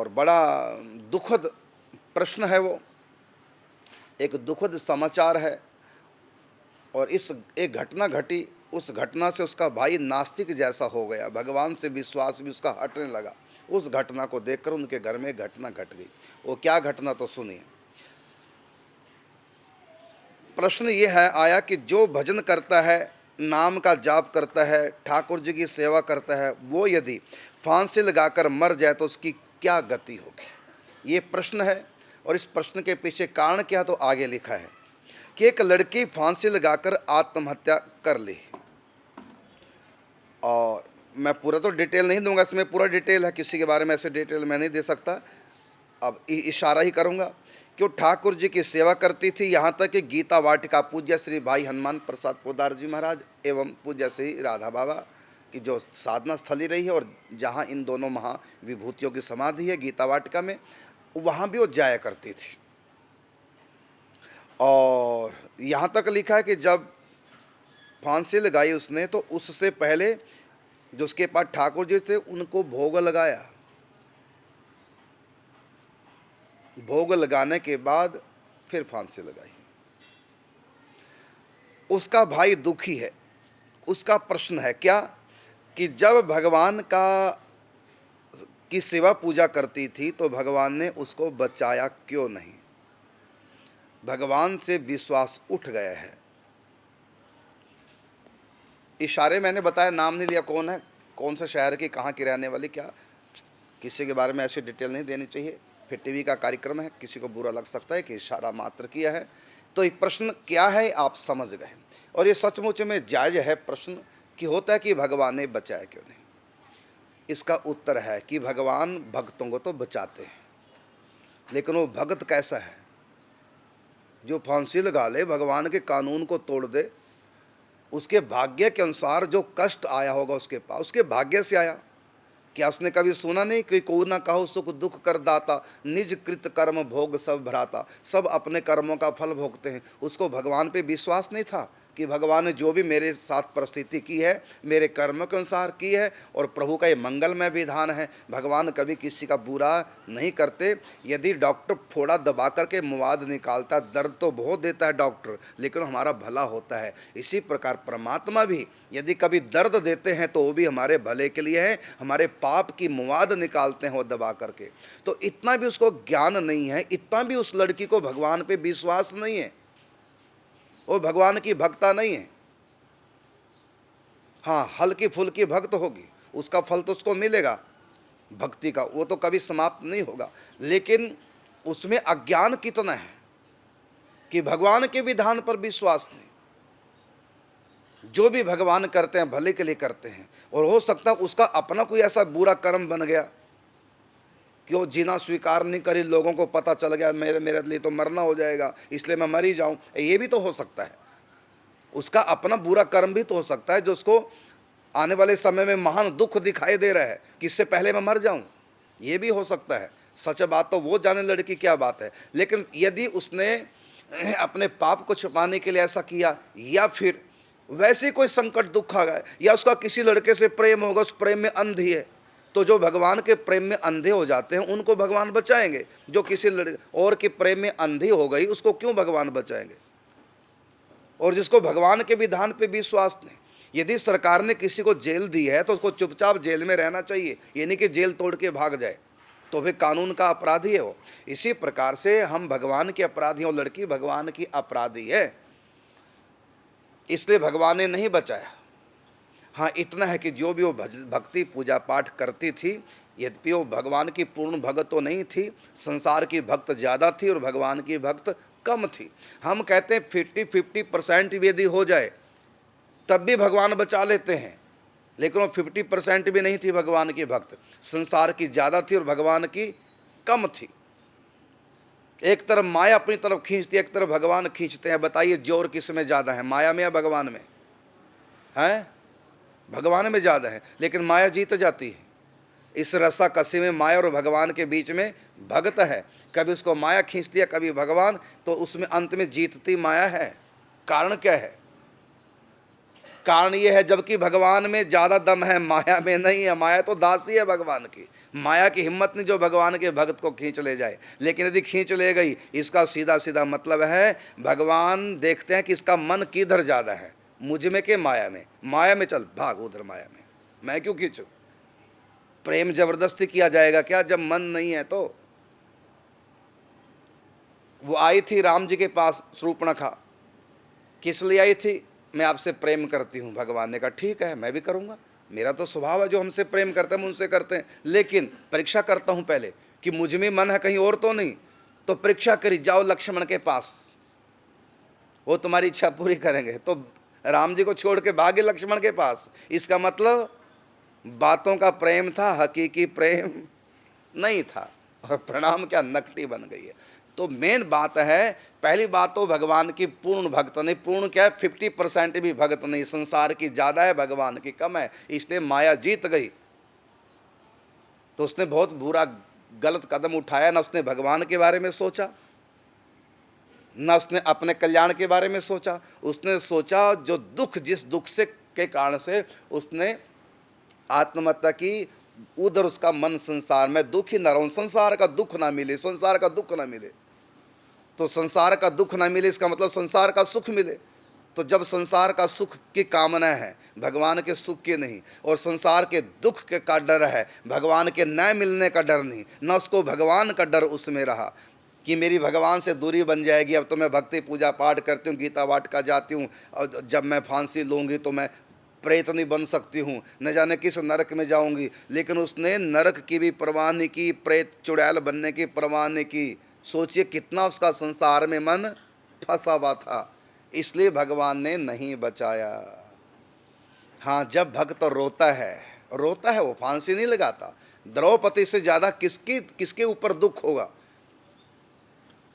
और बड़ा दुखद प्रश्न है वो, एक दुखद समाचार है। और इस एक घटना घटी, उस घटना से उसका भाई नास्तिक जैसा हो गया, भगवान से विश्वास भी उसका हटने लगा। उस घटना को देखकर उनके घर में एक घटना घट गई। वो क्या घटना, तो सुनिए। प्रश्न ये है आया कि जो भजन करता है, नाम का जाप करता है, ठाकुर जी की सेवा करता है, वो यदि फांसी लगाकर मर जाए तो उसकी क्या गति होगी, ये प्रश्न है। और इस प्रश्न के पीछे कारण क्या, तो आगे लिखा है कि एक लड़की फांसी लगाकर आत्महत्या कर ली। और मैं पूरा तो डिटेल नहीं दूंगा, इसमें पूरा डिटेल है, किसी के बारे में ऐसे डिटेल मैं नहीं दे सकता। अब इशारा ही करूंगा कि वो ठाकुर जी की सेवा करती थी, यहाँ तक कि गीता वाटिका पूज्य श्री भाई हनुमान प्रसाद पोदार जी महाराज एवं पूज्य श्री राधा बाबा की जो साधना स्थली रही है, और जहाँ इन दोनों महाविभूतियों की समाधि है गीता वाटिका में, वहाँ भी वो जाया करती थी। और यहाँ तक लिखा है कि जब फांसी लगाई उसने, तो उससे पहले जो उसके पास ठाकुर जी थे उनको भोग लगाया। भोग लगाने के बाद फिर फांसी लगाई। उसका भाई दुखी है। उसका प्रश्न है क्या, कि जब भगवान की सेवा पूजा करती थी तो भगवान ने उसको बचाया क्यों नहीं। भगवान से विश्वास उठ गया है। इशारे मैंने बताया, नाम नहीं लिया कौन है, कौन सा शहर की, कहाँ की रहने वाली, क्या, किसी के बारे में ऐसी डिटेल नहीं देनी चाहिए। फिर टीवी का कार्यक्रम है, किसी को बुरा लग सकता है कि इशारा मात्र किया है। तो ये प्रश्न क्या है आप समझ गए। और ये सचमुच में जायज़ है प्रश्न कि होता है कि भगवान ने बचाया क्यों नहीं। इसका उत्तर है कि भगवान भक्तों को तो बचाते हैं, लेकिन वो भक्त कैसा है जो फांसी लगा ले, भगवान के कानून को तोड़ दे। उसके भाग्य के अनुसार जो कष्ट आया होगा उसके पास, उसके भाग्य से आया। क्या उसने कभी सुना नहीं कि कोई ना कहो सुख दुख कर दाता, निज कृत कर्म भोग सब भराता। सब अपने कर्मों का फल भोगते हैं। उसको भगवान पे विश्वास नहीं था कि भगवान ने जो भी मेरे साथ परिस्थिति की है मेरे कर्म के अनुसार की है, और प्रभु का ये मंगलमय विधान है। भगवान कभी किसी का बुरा नहीं करते। यदि डॉक्टर फोड़ा दबा करके मवाद निकालता, दर्द तो बहुत देता है डॉक्टर, लेकिन हमारा भला होता है। इसी प्रकार परमात्मा भी यदि कभी दर्द देते हैं तो वो भी हमारे भले के लिए है। हमारे पाप की मवाद निकालते हैं वो दबा करके। तो इतना भी उसको ज्ञान नहीं है, इतना भी उस लड़की को भगवान पे विश्वास नहीं है, वो भगवान की भक्ता नहीं है। हाँ, हल्की फुल्की भक्त होगी, उसका फल तो उसको मिलेगा भक्ति का, वो तो कभी समाप्त नहीं होगा। लेकिन उसमें अज्ञान कितना है कि भगवान के विधान पर विश्वास नहीं। जो भी भगवान करते हैं भले के लिए करते हैं, और हो सकता है उसका अपना कोई ऐसा बुरा कर्म बन गया कि वो जीना स्वीकार नहीं करी, लोगों को पता चल गया मेरे लिए तो मरना हो जाएगा, इसलिए मैं मर ही जाऊँ। ये भी तो हो सकता है। उसका अपना बुरा कर्म भी तो हो सकता है जो उसको आने वाले समय में महान दुख दिखाई दे रहा है कि इससे पहले मैं मर जाऊँ। ये भी हो सकता है। सच बात तो वो जाने लड़की क्या बात है। लेकिन यदि उसने अपने पाप को छुपाने के लिए ऐसा किया, या फिर वैसे कोई संकट दुख आ गया, या उसका किसी लड़के से प्रेम होगा, उस प्रेम में अंधी है, तो जो भगवान के प्रेम में अंधे हो जाते हैं उनको भगवान बचाएंगे। जो किसी और के प्रेम में अंधी हो गई उसको क्यों भगवान बचाएंगे। और जिसको भगवान के विधान पे विश्वास नहीं, यदि सरकार ने किसी को जेल दी है तो उसको चुपचाप जेल में रहना चाहिए, ये नहीं कि जेल तोड़ के भाग जाए, तो फिर कानून का अपराधी है वो। इसी प्रकार से हम भगवान के अपराधी हैं और लड़की भगवान की अपराधी है, इसलिए भगवान ने नहीं बचाया। हाँ, इतना है कि जो भी वो भक्ति पूजा पाठ करती थी, यद्यपि वो भगवान की पूर्ण भक्त तो नहीं थी, संसार की भक्त ज़्यादा थी और भगवान की भक्त कम थी। हम कहते हैं 50% यदि हो जाए तब भी भगवान बचा लेते हैं, लेकिन वो 50% भी नहीं थी भगवान की भक्त। संसार की ज़्यादा थी और भगवान की कम थी। एक तरफ माया अपनी तरफ खींचती है, एक तरफ भगवान खींचते हैं। बताइए जोर किस में ज़्यादा है, माया में या भगवान में? हैं? भगवान में ज़्यादा है, लेकिन माया जीत जाती है। इस रस्सा कसी में माया और भगवान के बीच में भगत है। कभी उसको माया खींचती है, कभी भगवान, तो उसमें अंत में जीतती माया है। कारण क्या है? कारण ये है जबकि भगवान में ज़्यादा दम है, माया में नहीं है। माया तो दासी है भगवान की, माया की हिम्मत नहीं जो भगवान के भक्त को खींच ले जाए। लेकिन यदि खींच ले गई, इसका सीधा सीधा मतलब है भगवान देखते हैं कि इसका मन किधर ज़्यादा है, मुझ में के माया में। माया में चल भाग, उधर माया में, मैं क्यों खींचूं। प्रेम जबरदस्ती किया जाएगा क्या जब मन नहीं है तो। वो आई थी राम जी के पास शूर्पणखा, किस लिए आई थी, मैं आपसे प्रेम करती हूँ। भगवान ने कहा ठीक है, मैं भी करूँगा, मेरा तो स्वभाव है, जो हमसे प्रेम करते हैं हम उनसे करते हैं, लेकिन परीक्षा करता हूँ पहले कि मुझ में मन है कहीं और तो नहीं। तो परीक्षा करी, जाओ लक्ष्मण के पास, वो तुम्हारी इच्छा पूरी करेंगे। तो राम जी को छोड़ के भागे लक्ष्मण के पास। इसका मतलब बातों का प्रेम था, हकीकी प्रेम नहीं था, और प्रणाम क्या नकटी बन गई है। तो मेन बात है, पहली बात तो भगवान की पूर्ण भक्त नहीं, पूर्ण क्या है 50% भी भक्त नहीं, संसार की ज़्यादा है भगवान की कम है, इसलिए माया जीत गई। तो उसने बहुत बुरा गलत कदम उठाया, ना उसने भगवान के बारे में सोचा, ना उसने अपने कल्याण के बारे में सोचा। उसने सोचा जो दुख, जिस दुख से के कारण से उसने आत्महत्या की, उधर उसका मन संसार में दुखी न रहूं, संसार का दुख ना मिले, संसार का दुख ना मिले। तो संसार का दुख ना मिले इसका मतलब संसार का सुख मिले। तो जब संसार का सुख की कामना है, भगवान के सुख की नहीं, और संसार के दुख के का डर है, भगवान के न मिलने का डर नहीं, न उसको भगवान का डर उसमें रहा कि मेरी भगवान से दूरी बन जाएगी। अब तो मैं भक्ति पूजा पाठ करती हूँ, गीता वाटिका जाती हूँ, और जब मैं फांसी लूँगी तो मैं प्रेत नहीं बन सकती हूँ, न जाने किस नरक में जाऊँगी। लेकिन उसने नरक की भी परवाह नहीं की, प्रेत चुड़ैल बनने की परवाह नहीं की। सोचिए कितना उसका संसार में मन फंसा हुआ था, इसलिए भगवान ने नहीं बचाया। हाँ, जब भक्त रोता है वो फांसी नहीं लगाता। द्रौपदी से ज़्यादा किसके ऊपर दुख होगा।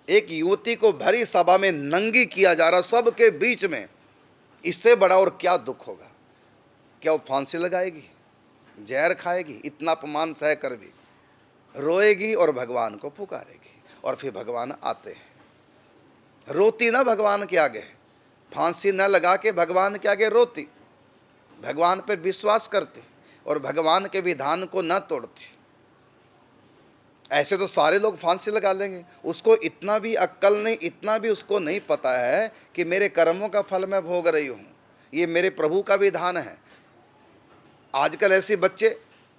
एक युवती को भरी सभा में नंगी किया जा रहा, सबके बीच में, इससे बड़ा और क्या दुख होगा। क्या वो फांसी लगाएगी, जहर खाएगी, इतना अपमान सह कर भी रोएगी और भगवान को पुकारेगी। और फिर भगवान आते हैं, रोती ना भगवान के आगे, फांसी न लगा के भगवान के आगे रोती, भगवान पर विश्वास करती और भगवान के विधान को न तोड़ती। ऐसे तो सारे लोग फांसी लगा लेंगे, उसको इतना भी अक्ल नहीं, इतना भी उसको नहीं पता है कि मेरे कर्मों का फल मैं भोग रही हूँ, ये मेरे प्रभु का विधान है। आजकल ऐसे बच्चे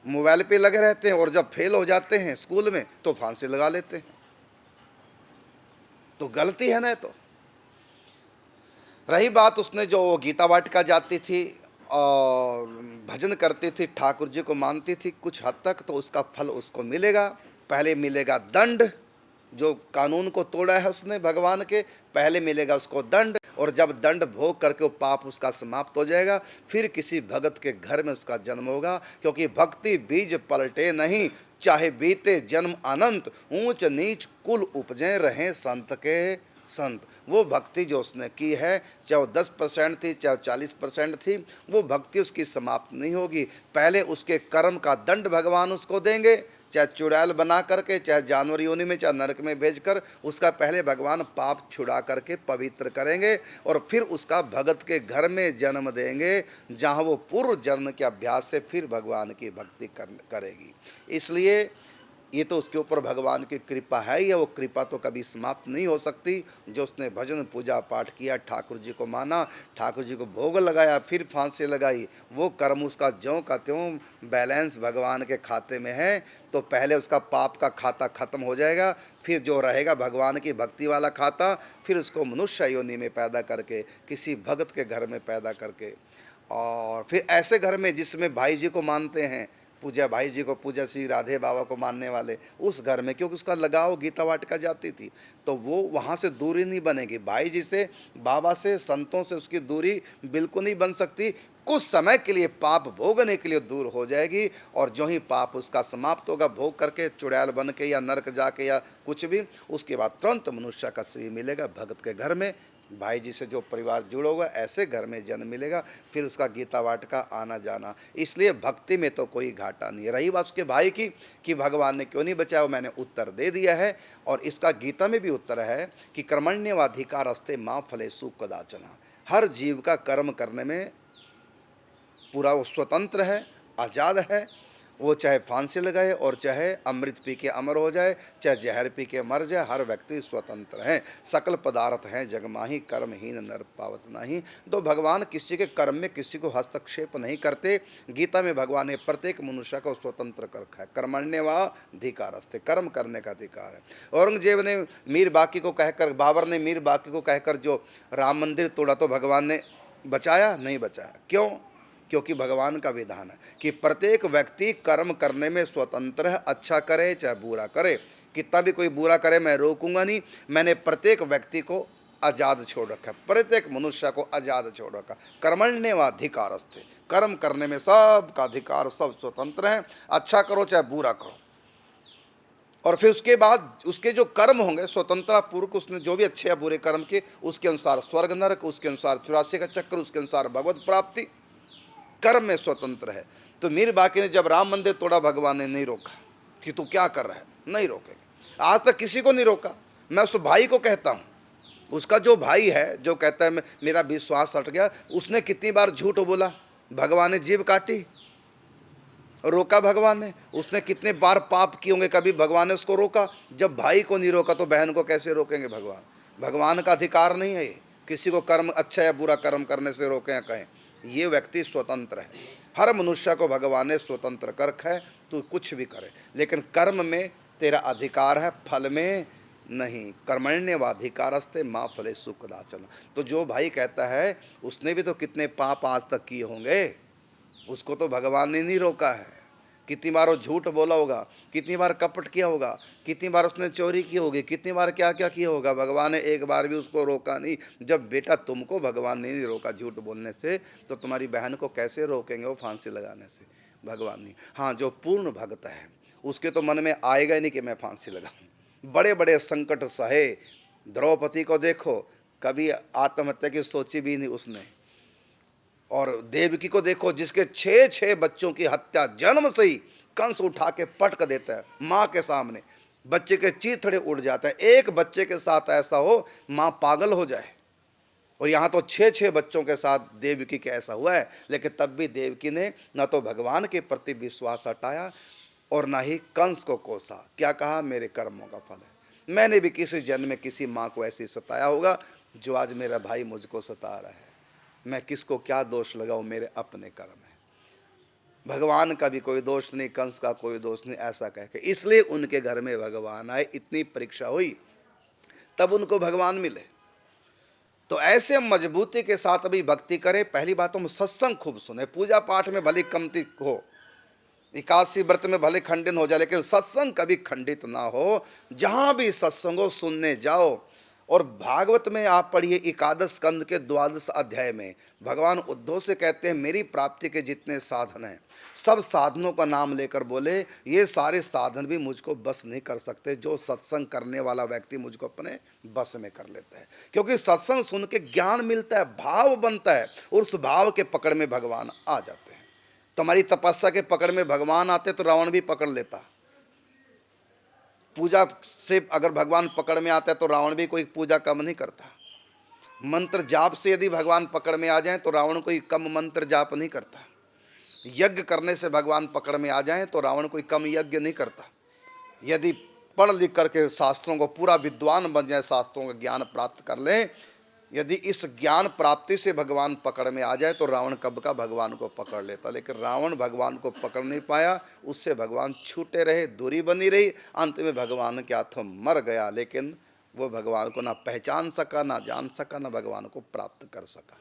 मोबाइल पे लगे रहते हैं और जब फेल हो जाते हैं स्कूल में तो फांसी लगा लेते हैं। तो गलती है ना। तो रही बात, उसने जो गीता वाटिका जाती थी और भजन करती थी, ठाकुर जी को मानती थी कुछ हद तक, तो उसका फल उसको मिलेगा। पहले मिलेगा दंड, जो कानून को तोड़ा है उसने भगवान के, पहले मिलेगा उसको दंड, और जब दंड भोग करके वो पाप उसका समाप्त हो जाएगा, फिर किसी भगत के घर में उसका जन्म होगा। क्योंकि भक्ति बीज पलटे नहीं, चाहे बीते जन्म अनंत, ऊंच नीच कुल उपजे रहें संत के संत। वो भक्ति जो उसने की है, चाहे वो 10% थी, चाहे 40% थी, वो भक्ति उसकी समाप्त नहीं होगी। पहले उसके कर्म का दंड भगवान उसको देंगे, चाहे चुड़ैल बना करके, चाहे जानवर योनि में, चाहे नरक में भेजकर, उसका पहले भगवान पाप छुड़ा करके पवित्र करेंगे, और फिर उसका भगत के घर में जन्म देंगे, जहाँ वो पूर्व जन्म के अभ्यास से फिर भगवान की भक्ति करेगी। इसलिए ये तो उसके ऊपर भगवान की कृपा है ही है, वो कृपा तो कभी समाप्त नहीं हो सकती। जो उसने भजन पूजा पाठ किया, ठाकुर जी को माना, ठाकुर जी को भोग लगाया, फिर फांसी लगाई, वो कर्म उसका ज्यों का त्यों बैलेंस भगवान के खाते में है। तो पहले उसका पाप का खाता खत्म हो जाएगा, फिर जो रहेगा भगवान की भक्ति वाला खाता, फिर उसको मनुष्य योनि में पैदा करके, किसी भगत के घर में पैदा करके, और फिर ऐसे घर में जिसमें भाई जी को मानते हैं, पूजा भाई जी को, पूजा श्री राधे बाबा को मानने वाले, उस घर में, क्योंकि उसका लगाव गीता वाटिका जाती थी, तो वो वहाँ से दूरी नहीं बनेगी। भाई जी से, बाबा से, संतों से उसकी दूरी बिल्कुल नहीं बन सकती। कुछ समय के लिए पाप भोगने के लिए दूर हो जाएगी, और जो ही पाप उसका समाप्त होगा, भोग करके चुड़ैल बन के या नरक जाके या कुछ भी, उसके बाद तुरंत मनुष्य का शरीर मिलेगा भगत के घर में। भाई जी से जो परिवार जुड़ा होगा, ऐसे घर में जन्म मिलेगा, फिर उसका गीता वाटिका आना जाना। इसलिए भक्ति में तो कोई घाटा नहीं है। रही बात उसके भाई की कि भगवान ने क्यों नहीं बचाया, मैंने उत्तर दे दिया है, और इसका गीता में भी उत्तर है कि कर्मण्यवाधिकारस्ते मां फलेषु कदाचन। हर जीव का कर्म करने में पूरा वो स्वतंत्र है, आज़ाद है, वो चाहे फांसी लगाए और चाहे अमृत पी के अमर हो जाए, चाहे जहर पी के मर जाए, हर व्यक्ति स्वतंत्र है। सकल पदार्थ हैं जगमाही, कर्महीन नर पावत नाही। तो भगवान किसी के कर्म में किसी को हस्तक्षेप नहीं करते। गीता में भगवान ने प्रत्येक मनुष्य को स्वतंत्र कर रखा है। कर्मण्येवाधिकारस्ते, कर्म करने का अधिकार है। औरंगजेब ने मीर बाकी को कहकर, बाबर ने मीर बाकी को कहकर जो राम मंदिर तोड़ा, तो भगवान ने बचाया? नहीं बचाया। क्यों? क्योंकि भगवान का विधान है कि प्रत्येक व्यक्ति कर्म करने में स्वतंत्र है, अच्छा करे चाहे बुरा करे। कितना भी कोई बुरा करे मैं रोकूंगा नहीं। मैंने प्रत्येक व्यक्ति को आज़ाद छोड़ रखा है, प्रत्येक मनुष्य को आज़ाद छोड़ रखा। कर्मण्येवाधिकारस्ते, कर्म करने में सबका अधिकार, सब स्वतंत्र है। अच्छा करो चाहे बुरा करो। और फिर उसके बाद उसके जो कर्म होंगे स्वतंत्रता पूर्वक, उसने जो भी अच्छे या बुरे कर्म किए उसके अनुसार स्वर्ग नरक, उसके अनुसार 84 का चक्र, उसके अनुसार भगवत प्राप्ति। कर्म में स्वतंत्र है। तो मीर बाकी ने जब राम मंदिर तोड़ा, भगवान ने नहीं रोका कि तू क्या कर रहा है, नहीं रोकेंगे। आज तक किसी को नहीं रोका। मैं उस भाई को कहता हूँ, उसका जो भाई है जो कहता है मेरा विश्वास हट गया, उसने कितनी बार झूठ बोला, भगवान ने जीभ काटी, रोका भगवान ने। उसने कितने बार पाप किए होंगे, कभी भगवान ने उसको रोका? जब भाई को नहीं रोका तो बहन को कैसे रोकेंगे भगवान? भगवान का अधिकार नहीं है ये किसी को कर्म अच्छा या बुरा कर्म करने से रोकें या कहें। ये व्यक्ति स्वतंत्र है। हर मनुष्य को भगवान ने स्वतंत्र कर रखा है। तू कुछ भी करे, लेकिन कर्म में तेरा अधिकार है, फल में नहीं। कर्मण्येवाधिकारस्ते माँ फलेषु कदाचन। तो जो भाई कहता है उसने भी तो कितने पाप आज तक किए होंगे, उसको तो भगवान ने नहीं रोका है। कितनी बार वो झूठ बोला होगा, कितनी बार कपट किया होगा, कितनी बार उसने चोरी की होगी, कितनी बार क्या क्या किया होगा, भगवान ने एक बार भी उसको रोका नहीं। जब बेटा तुमको भगवान ने नहीं रोका झूठ बोलने से, तो तुम्हारी बहन को कैसे रोकेंगे वो फांसी लगाने से? भगवान नहीं। हाँ, जो पूर्ण भक्त है उसके तो मन में आएगा ही नहीं कि मैं फांसी लगाऊं। बड़े बड़े संकट सहे। द्रौपदी को देखो, कभी आत्महत्या की सोची भी नहीं उसने। और देवकी को देखो, जिसके 6 बच्चों की हत्या जन्म से ही कंस उठा के पटक देता है माँ के सामने, बच्चे के चीथड़े उड़ जाते हैं। एक बच्चे के साथ ऐसा हो माँ पागल हो जाए। और यहाँ तो 6 बच्चों के साथ देवकी के ऐसा हुआ है, लेकिन तब भी देवकी ने न तो भगवान के प्रति विश्वास हटाया और ना ही कंस को कोसा। क्या कहा? मेरे कर्मों का फल है। मैंने भी किसी जन्म में किसी माँ को ऐसे सताया होगा जो आज मेरा भाई मुझको सता रहा है। मैं किसको क्या दोष लगाऊं? मेरे अपने कर्म है। भगवान का भी कोई दोष नहीं, कंस का कोई दोष नहीं, ऐसा कह के इसलिए उनके घर में भगवान आए। इतनी परीक्षा हुई तब उनको भगवान मिले। तो ऐसे मजबूती के साथ अभी भक्ति करें। पहली बात, हम सत्संग खूब सुने। पूजा पाठ में भले कमती हो, एकादशी व्रत में भले खंडन हो जाए, लेकिन सत्संग कभी खंडित ना हो। जहाँ भी सत्संग हो सुनने जाओ। और भागवत में आप पढ़िए, एकादश स्कंद के 12 अध्याय में भगवान उद्धव से कहते हैं, मेरी प्राप्ति के जितने साधन हैं सब साधनों का नाम लेकर बोले, ये सारे साधन भी मुझको बस नहीं कर सकते। जो सत्संग करने वाला व्यक्ति मुझको अपने बस में कर लेता है। क्योंकि सत्संग सुन के ज्ञान मिलता है, भाव बनता है, और उस भाव के पकड़ में भगवान आ जाते हैं। तुम्हारी तपस्या के पकड़ में भगवान आते तो रावण भी पकड़ लेता। पूजा से अगर भगवान पकड़ में आता है तो रावण भी कोई पूजा कम नहीं करता। मंत्र जाप से यदि भगवान पकड़ में आ जाएं तो रावण कोई कम मंत्र जाप नहीं करता। यज्ञ करने से भगवान पकड़ में आ जाएं तो रावण कोई कम यज्ञ नहीं करता। यदि पढ़ लिख करके शास्त्रों को पूरा विद्वान बन जाए, शास्त्रों का ज्ञान प्राप्त कर लें, यदि इस ज्ञान प्राप्ति से भगवान पकड़ में आ जाए तो रावण कब का भगवान को पकड़ लेता। लेकिन रावण भगवान को पकड़ नहीं पाया, उससे भगवान छूटे रहे, दूरी बनी रही। अंत में भगवान के हाथों मर गया, लेकिन वो भगवान को ना पहचान सका, ना जान सका, ना भगवान को प्राप्त कर सका।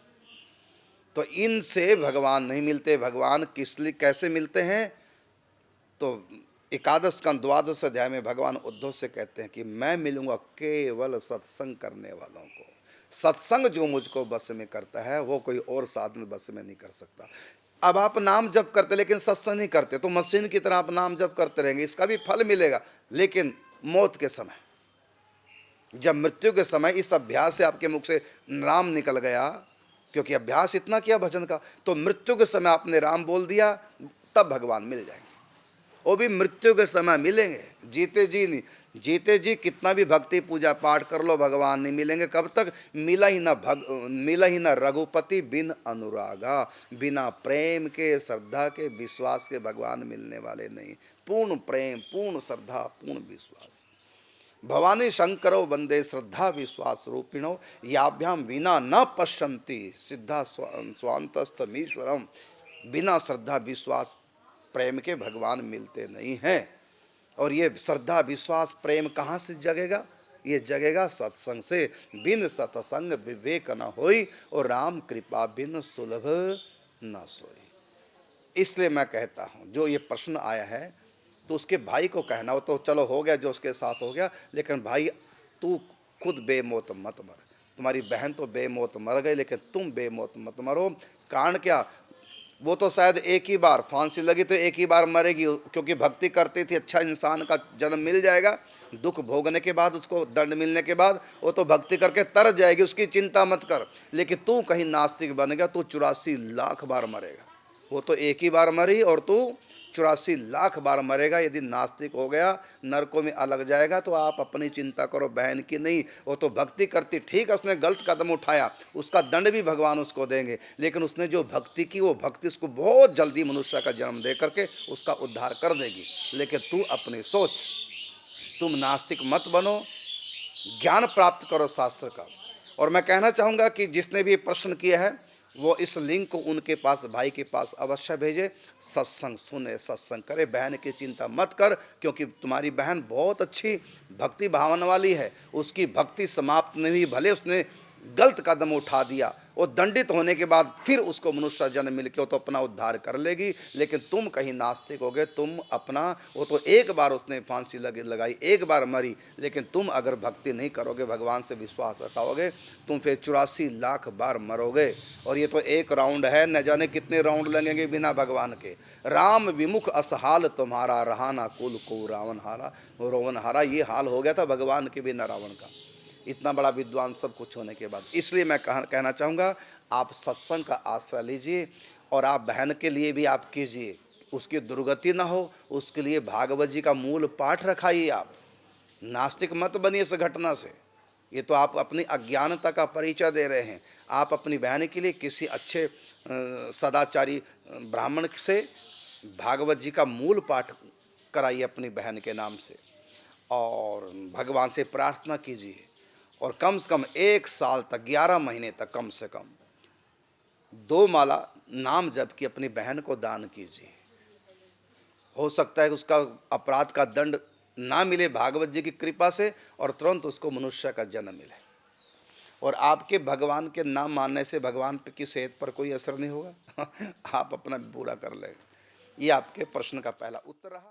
तो इनसे भगवान नहीं मिलते। भगवान किस लिए कैसे मिलते हैं? तो एकादश स्कंद 12 अध्याय में भगवान उद्धव से कहते हैं कि मैं मिलूंगा केवल सत्संग करने वालों को। सत्संग जो मुझको बस में करता है वो कोई और साधन बस में नहीं कर सकता। अब आप नाम जप करते लेकिन सत्संग नहीं करते तो मशीन की तरह आप नाम जप करते रहेंगे। इसका भी फल मिलेगा, लेकिन मौत के समय, जब मृत्यु के समय इस अभ्यास से आपके मुख से राम निकल गया, क्योंकि अभ्यास इतना किया भजन का, तो मृत्यु के समय आपने राम बोल दिया, तब भगवान मिल जाएंगे। वो भी मृत्यु के समय मिलेंगे, जीते जी नहीं। जीते जी कितना भी भक्ति पूजा पाठ कर लो, भगवान नहीं मिलेंगे। कब तक? मिला ही न रघुपति बिन अनुरागा। बिना प्रेम के, श्रद्धा के, विश्वास के भगवान मिलने वाले नहीं। पूर्ण प्रेम, पूर्ण श्रद्धा, पूर्ण विश्वास। भवानी शंकरो वंदे श्रद्धा विश्वास रूपिणो याभ्याम विना न पश्यन्ति सिद्धा स्वांतस्थमीश्वरम। बिना श्रद्धा विश्वास प्रेम के भगवान मिलते नहीं हैं। और ये श्रद्धा विश्वास प्रेम कहाँ से जगेगा? ये जगेगा सत्संग से। बिन सत्संग विवेक न होई, और राम कृपा बिन सुलभ न सोई। इसलिए मैं कहता हूँ, जो ये प्रश्न आया है तो उसके भाई को कहना हो तो चलो हो गया, जो उसके साथ हो गया, लेकिन भाई तू खुद बेमौत मत मर। तुम्हारी बहन तो बेमौत मर गई, लेकिन तुम बेमौत मत मरो। कारण क्या? वो तो शायद एक ही बार फांसी लगी तो एक ही बार मरेगी, क्योंकि भक्ति करती थी, अच्छा इंसान का जन्म मिल जाएगा। दुख भोगने के बाद, उसको दंड मिलने के बाद वो तो भक्ति करके तर जाएगी, उसकी चिंता मत कर। लेकिन तू कहीं नास्तिक बन गया, तू 84 लाख बार मरेगा। वो तो एक ही बार मरी और तू 84 लाख बार मरेगा। यदि नास्तिक हो गया, नरकों में अलग जाएगा। तो आप अपनी चिंता करो, बहन की नहीं। वो तो भक्ति करती, ठीक है, उसने गलत कदम उठाया, उसका दंड भी भगवान उसको देंगे, लेकिन उसने जो भक्ति की, वो भक्ति उसको बहुत जल्दी मनुष्य का जन्म दे करके उसका उद्धार कर देगी। लेकिन तू अपनी सोच, तुम नास्तिक मत बनो, ज्ञान प्राप्त करो शास्त्र का। और मैं कहना चाहूँगा कि जिसने भी प्रश्न किया है वो इस लिंक को उनके पास, भाई के पास अवश्य भेजे। सत्संग सुने, सत्संग करे, बहन की चिंता मत कर, क्योंकि तुम्हारी बहन बहुत अच्छी भक्ति भावना वाली है। उसकी भक्ति समाप्त नहीं हुई, भले उसने गलत कदम उठा दिया, वो दंडित होने के बाद फिर उसको मनुष्य जन्म मिल के वो तो अपना उद्धार कर लेगी। लेकिन तुम कहीं नास्तिक हो गए, तुम अपना, वो तो एक बार उसने फांसी लगाई, एक बार मरी, लेकिन तुम अगर भक्ति नहीं करोगे, भगवान से विश्वास रखाओगे, तुम फिर 84 लाख बार मरोगे। और ये तो एक राउंड है, न जाने कितने राउंड लगेंगे बिना भगवान के। राम विमुख असहाल तुम्हारा, रहाना कुल को रावण हारा, रोवन हारा। ये हाल हो गया था भगवान के बिना रावण का, इतना बड़ा विद्वान सब कुछ होने के बाद। इसलिए मैं कहना चाहूँगा, आप सत्संग का आश्रय लीजिए, और आप बहन के लिए भी आप कीजिए, उसकी दुर्गति ना हो, उसके लिए भागवत जी का मूल पाठ रखाइए। आप नास्तिक मत बनिए इस घटना से। ये तो आप अपनी अज्ञानता का परिचय दे रहे हैं। आप अपनी बहन के लिए किसी अच्छे सदाचारी ब्राह्मण से भागवत जी का मूल पाठ कराइए अपनी बहन के नाम से, और भगवान से प्रार्थना कीजिए। और कम से कम 1 साल तक, 11 महीने तक कम से कम 2 माला नाम जप की अपनी बहन को दान कीजिए। हो सकता है कि उसका अपराध का दंड ना मिले भागवत जी की कृपा से, और तुरंत उसको मनुष्य का जन्म मिले। और आपके भगवान के नाम मानने से भगवान की सेहत पर कोई असर नहीं होगा। आप अपना पूरा कर लें। ये आपके प्रश्न का पहला उत्तर रहा।